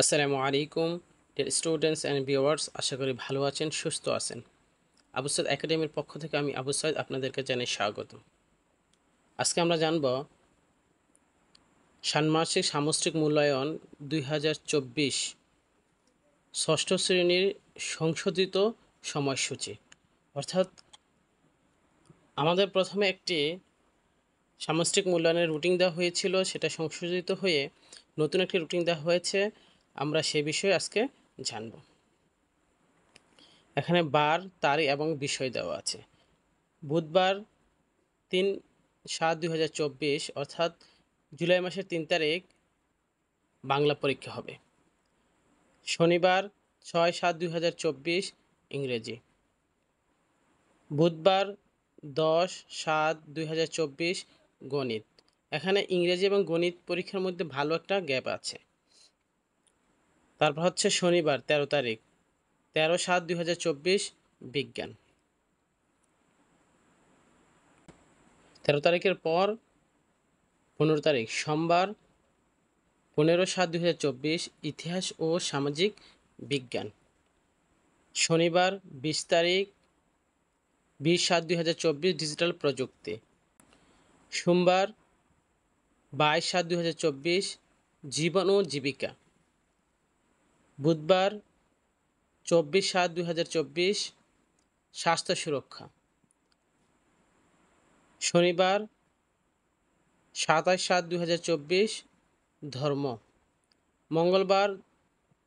আসসালামু আলাইকুম dear students and viewers, আশা করি ভালো আছেন, সুস্থ আছেন। আবু সৈয়দ একাডেমির পক্ষ থেকে আমি আবু সৈয়দ আপনাদেরকে জানাই স্বাগত। আজকে আমরা জানব ষান্মাসিক সামষ্টিক মূল্যায়ন 2024 ষষ্ঠ শ্রেণীর সংশোধিত সময়সূচি। অর্থাৎ আমাদের প্রথমে একটি সামষ্টিক মূল্যায়নের রুটিন দেওয়া হয়েছিল, সেটা সংশোধিত হয়ে নতুন একটি রুটিন দেওয়া হয়েছে। আমরা সে বিষয়ে আজকে জানব। এখানে বার, তারিখ এবং বিষয় দেওয়া আছে। বুধবার 3/7/2024 অর্থাৎ জুলাই মাসের 3 তারিখ বাংলা পরীক্ষা হবে। শনিবার 6/7/2024 ইংরেজি। বুধবার 10/7/2024 গণিত। এখানে ইংরেজি এবং গণিত পরীক্ষার মধ্যে ভালো একটা গ্যাপ আছে। তারপর হচ্ছে শনিবার 13 তারিখ 13/7/2024 বিজ্ঞান। 13 তারিখের পর 15 তারিখ সোমবার 15/7/2024 ইতিহাস ও সামাজিক বিজ্ঞান। শনিবার 20 তারিখ 20/7/2024 ডিজিটাল প্রযুক্তি। সোমবার 22/7/2024 জীবন ও জীবিকা। বুধবার 24/7/2024 স্বাস্থ্য সুরক্ষা। শনিবার 27/7/2024 ধর্ম। মঙ্গলবার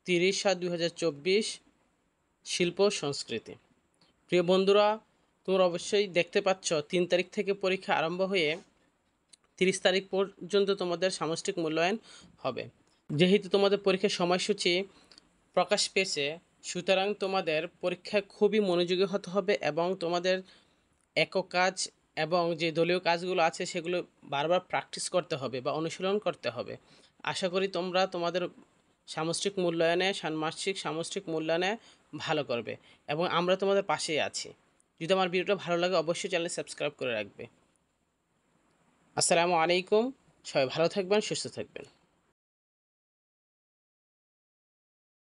30/7/2024 শিল্প সংস্কৃতি। প্রিয় বন্ধুরা, তোমরা অবশ্যই দেখতে পাচ্ছ 3 তারিখ থেকে পরীক্ষা আরম্ভ হয়ে 30 তারিখ পর্যন্ত তোমাদের সামষ্টিক মূল্যায়ন হবে। যেহেতু তোমাদের পরীক্ষার সময়সূচি প্রকাশ পেয়েছে, সুতরাং তোমাদের পরীক্ষায় খুবই মনোযোগী হতে হবে এবং তোমাদের একক কাজ এবং যে দলীয় কাজগুলো আছে সেগুলো বারবার প্র্যাকটিস করতে হবে বা অনুশীলন করতে হবে। আশা করি তোমরা তোমাদের ষান্মাসিক সামষ্টিক মূল্যায়নে ভালো করবে এবং আমরা তোমাদের পাশেই আছি। যদি আমার ভিডিওটা ভালো লাগে অবশ্যই চ্যানেল সাবস্ক্রাইব করে রাখবে। আসসালামু আলাইকুম, সবাই ভালো থাকবেন, সুস্থ থাকবেন।